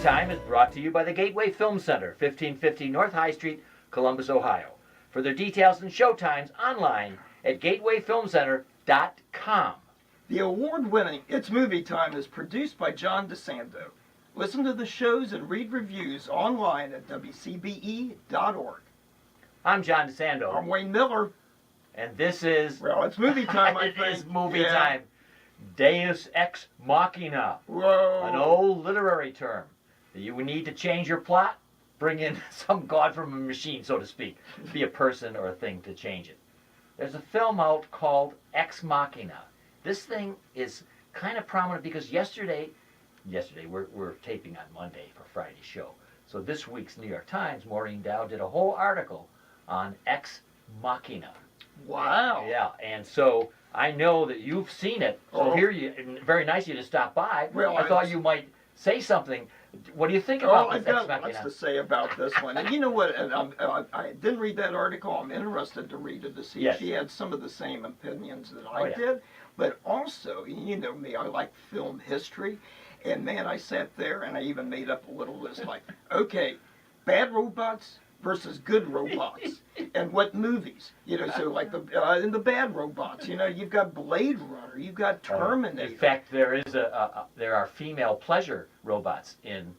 Time is brought to you by the Gateway Film Center, 1550 North High Street, Columbus, Ohio. For their details and showtimes online at gatewayfilmcenter.com. The award-winning It's Movie Time is produced by John DeSando. Listen to the shows and read reviews online at WCBE.org. I'm John DeSando. I'm Wayne Miller. And this is... Well, it's movie time, I think. It is movie time. Deus Ex Machina. Whoa. An old literary term. You need to change your plot, bring in some god from a machine, so to speak. Be a person or a thing to change it. There's a film out called Ex Machina. This thing is kind of prominent because yesterday we're taping on Monday for Friday's show. So this week's New York Times, Maureen Dow did a whole article on Ex Machina. Wow. Yeah, and so I know that you've seen it. So very nice of you to stop by. Well, I thought you might say something. What do you think about this Ex Machina? I've got lots to say about this one. And you know what? And I didn't read that article. I'm interested to read it to see if she had some of the same opinions that I did. But also, you know me, I like film history. And man, I sat there and I even made up a little list like, okay, bad robots versus good robots, and what movies, you know, so like in the bad robots, you know, you've got Blade Runner, you've got Terminator. In fact, there are female pleasure robots in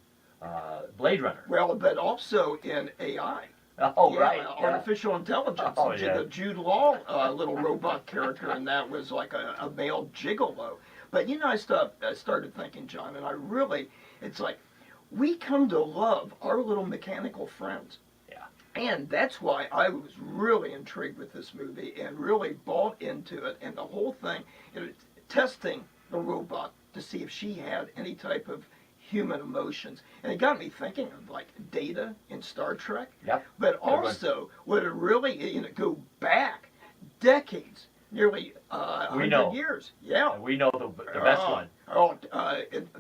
Blade Runner. Well, but also in AI. Oh, right. Artificial intelligence. Oh, yeah. The Jude Law little robot character, and that was like a male gigolo. But you know, I started thinking, John, and it's like, we come to love our little mechanical friends. And that's why I was really intrigued with this movie and really bought into it. And the whole thing, you know, testing the robot to see if she had any type of human emotions. And it got me thinking of like Data in Star Trek. Yep. But also, would it really, you know, go back decades, nearly 100 years. Yeah. We know the best one.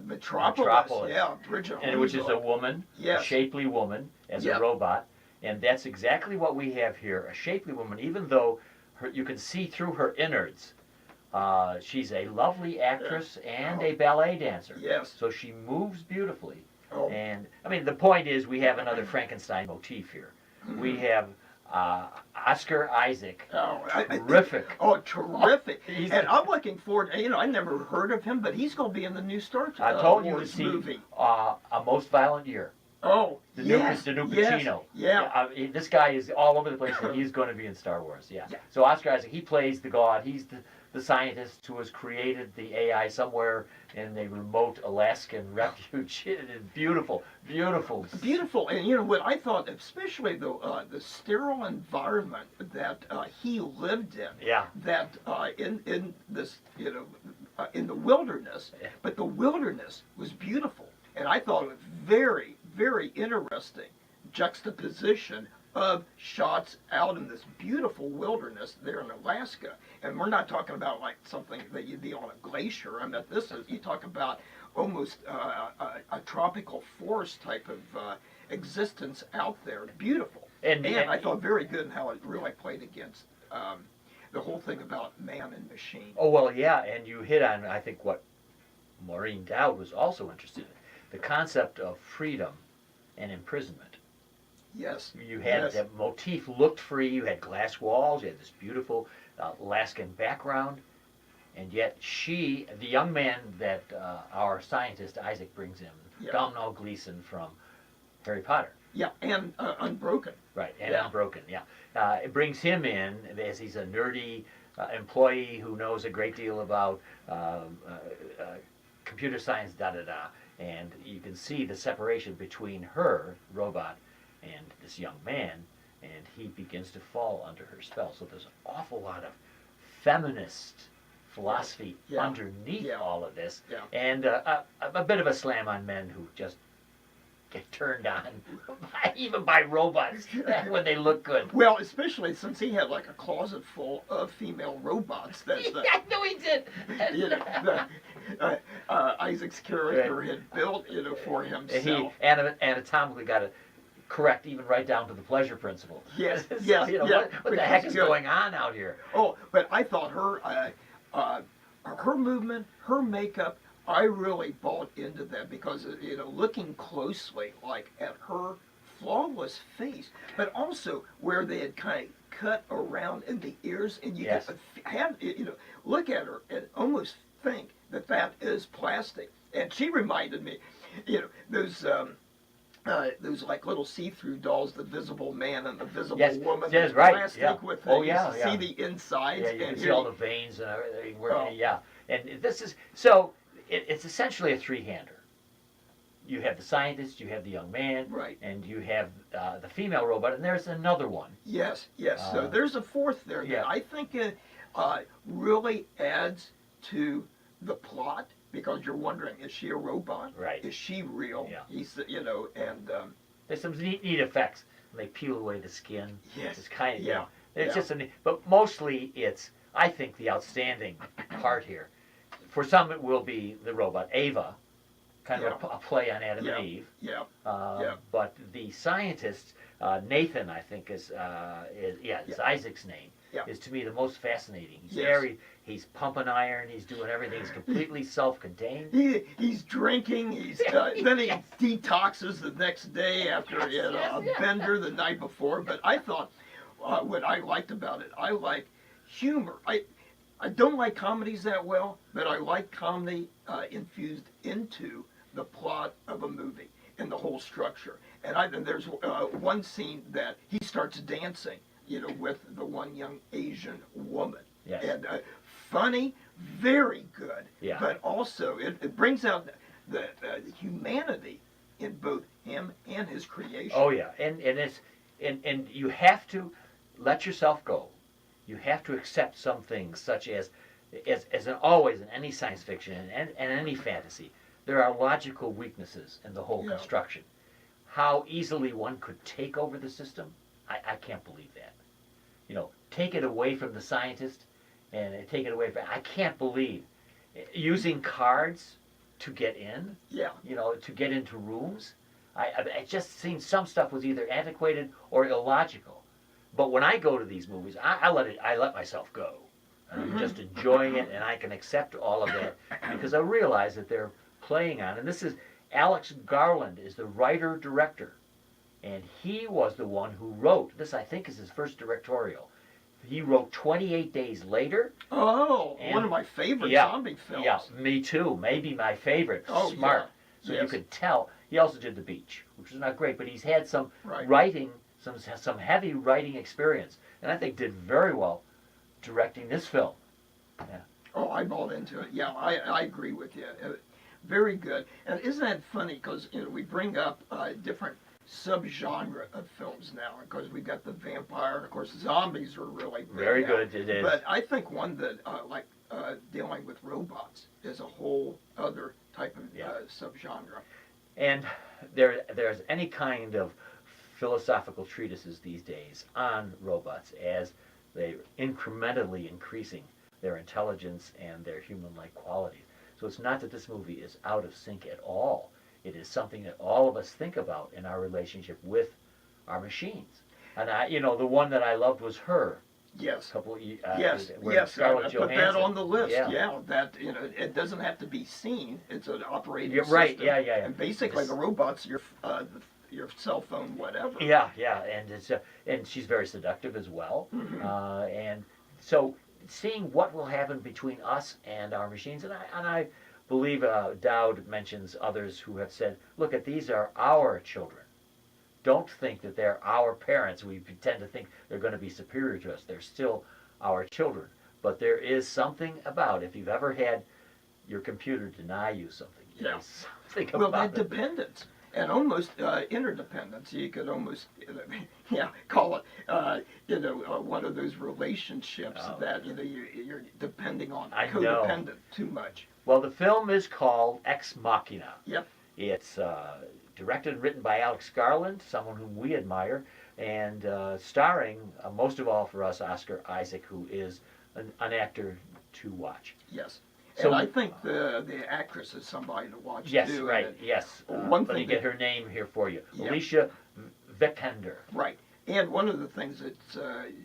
Metropolis. Yeah, Bridget and which is a woman, a shapely woman, as a robot. And that's exactly what we have here, a shapely woman, even though you can see through her innards. She's a lovely actress and a ballet dancer. Yes. So she moves beautifully. Oh. And, I mean, the point is we have another Frankenstein motif here. Mm-hmm. We have Oscar Isaac. Terrific. Terrific. And I'm looking forward, you know, I never heard of him, but he's going to be in the new Star Wars movie. I told you to see A Most Violent Year. Oh, the new Machina. Yeah. This guy is all over the place, and he's going to be in Star Wars. Yeah. So Oscar Isaac, he plays the god. He's the scientist who has created the AI somewhere in a remote Alaskan refuge. It is beautiful, beautiful. Beautiful, and you know what I thought, especially the sterile environment that he lived in. Yeah. That in this, you know, in the wilderness, but the wilderness was beautiful. And I thought it was very, very interesting juxtaposition of shots out in this beautiful wilderness there in Alaska. And we're not talking about like something that you'd be on a glacier. I mean, you talk about almost a tropical forest type of existence out there. Beautiful. And I thought very good in how it really played against the whole thing about man and machine. Oh, well, yeah, and you hit on, I think, what Maureen Dowd was also interested in. The concept of freedom and imprisonment. Yes. You had that motif looked free. You had glass walls. You had this beautiful Alaskan background, and yet the young man that our scientist Isaac brings in, Domhnall Gleeson from Harry Potter. Yeah, and Unbroken. Right, and Unbroken. Yeah, it brings him in as he's a nerdy employee who knows a great deal about computer science. And you can see the separation between her, robot, and this young man, and he begins to fall under her spell. So there's an awful lot of feminist philosophy underneath all of this, and a bit of a slam on men who just get turned on even by robots when they look good. Well, especially since he had like a closet full of female robots. I know he did. You know, Isaac's character had built, you know, for himself. He anatomically got it correct, even right down to the pleasure principle. Yes, so, you know, what the heck is going on out here? Oh, but I thought her movement, her makeup, I really bought into that because, looking closely, like at her flawless face, but also where they had kind of cut around in the ears, and you Yes. could have, look at her and almost think that that is plastic. And she reminded me, those like little see-through dolls, the Visible Man and the Visible Yes, Woman. yes, that's right, plastic yeah. with Oh, you yeah, see yeah. the insides. Yeah, you and can see here all the veins and everything. Oh. Yeah, and this is so. It's essentially a three-hander. You have the scientist, you have the young man, Right. and you have the female robot, and there's another one. Yes, yes. So there's a fourth there yeah. that I think really adds to the plot, because you're wondering, is she a robot? Right. Is she real? Yeah. And There's some neat effects when they peel away the skin. yes, It's kind of yeah, It's yeah. just but mostly it's. I think the outstanding part here. For some, it will be the robot Ava, kind of a play on Adam Yeah. and Eve. Yeah. But the scientist, Nathan, I think is Isaac's name, Yeah. is to me the most fascinating. He's Yes. there, he's pumping iron, he's doing everything, he's completely self-contained. He's drinking. Then he detoxes the next day after a bender the night before. But I thought what I liked about it, I like humor. I don't like comedies that well, but I like comedy infused into the plot of a movie and the whole structure. And there's one scene that he starts dancing, with the one young Asian woman. Yes. And funny, very good. Yeah. But also it brings out the humanity in both him and his creation. Oh yeah, and you have to let yourself go. You have to accept some things, such as always in any science fiction and any fantasy, there are logical weaknesses in the whole Yeah. construction. How easily one could take over the system, I can't believe that. Take it away from the scientist and take it away from. I can't believe using cards to get in. Yeah. To get into rooms. I just seen some stuff was either antiquated or illogical. But when I go to these movies, I let myself go. And I'm just enjoying it, and I can accept all of that because I realize that they're playing on. And this is Alex Garland is the writer-director, and he was the one who wrote. This I think is his first directorial. He wrote 28 Days Later. Oh, and, one of my favorite yeah, zombie films. Yeah, me too. Maybe my favorite. Oh, Smart. yeah. So Yes. you could tell. He also did The Beach, which was not great, but he's had some Right. writing, some heavy writing experience, and I think did very well directing this film. Oh, I bought into it. Yeah, I agree with you. Very good. And isn't that funny? Because we bring up different subgenre of films now. Because we got the vampire, and of course zombies are really big Very now. good, it is. But I think one that dealing with robots is a whole other type of subgenre. And there's any kind of philosophical treatises these days on robots as they're incrementally increasing their intelligence and their human-like qualities. So it's not that this movie is out of sync at all. It is something that all of us think about in our relationship with our machines. And the one that I loved was Her. Yes. Yes. Yes. I put that on the list. Yeah. Yeah. That it doesn't have to be seen. It's an operating You're right. system. Yeah. And basically, the robot's your cell phone, whatever. Yeah. And it's and she's very seductive as well. And so seeing what will happen between us and our machines, and I believe Dowd mentions others who have said, look, these are our children. Don't think that they're our parents. We tend to think they're going to be superior to us. They're still our children. But there is something about, if you've ever had your computer deny you something, there's something Well, about that dependence and almost interdependence. You could almost, call it, one of those relationships that you're depending on, codependent too much. Well, the film is called Ex Machina. Yep. It's directed and written by Alex Garland, someone whom we admire, and starring, most of all for us, Oscar Isaac, who is an actor to watch. Yes. So, and I think the actress is somebody to watch yes, too. Right, yes. One let me thing get her name here for you. Yeah. Alicia Vikander. Right. And one of the things that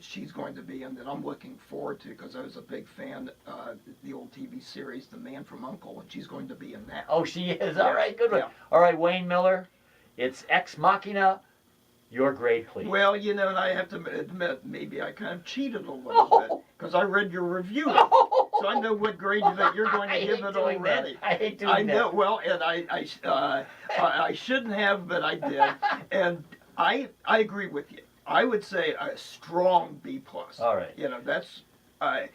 she's going to be in that I'm looking forward to, because I was a big fan of the old TV series, The Man from U.N.C.L.E., and she's going to be in that. Oh, she is. Yeah. All right, good one. Yeah. All right, Wayne Miller, it's Ex Machina. Your grade, please. Well, you know, and I have to admit, maybe I kind of cheated a little bit, because I read your review, so I know what grade that you're going to I give hate it doing already. that. I hate doing I know. that. Well, and I shouldn't have, but I did, and I agree with you. I would say a strong B plus. All right. You know, that's I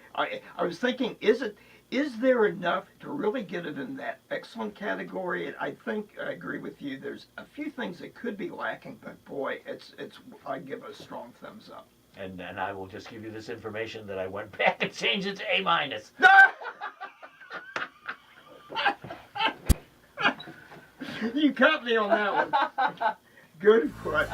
was thinking, is there enough to really get it in that excellent category? And I think I agree with you. There's a few things that could be lacking, but boy, it's I give a strong thumbs up. And I will just give you this information that I went back and changed it to A minus. You caught me on that one. Good put.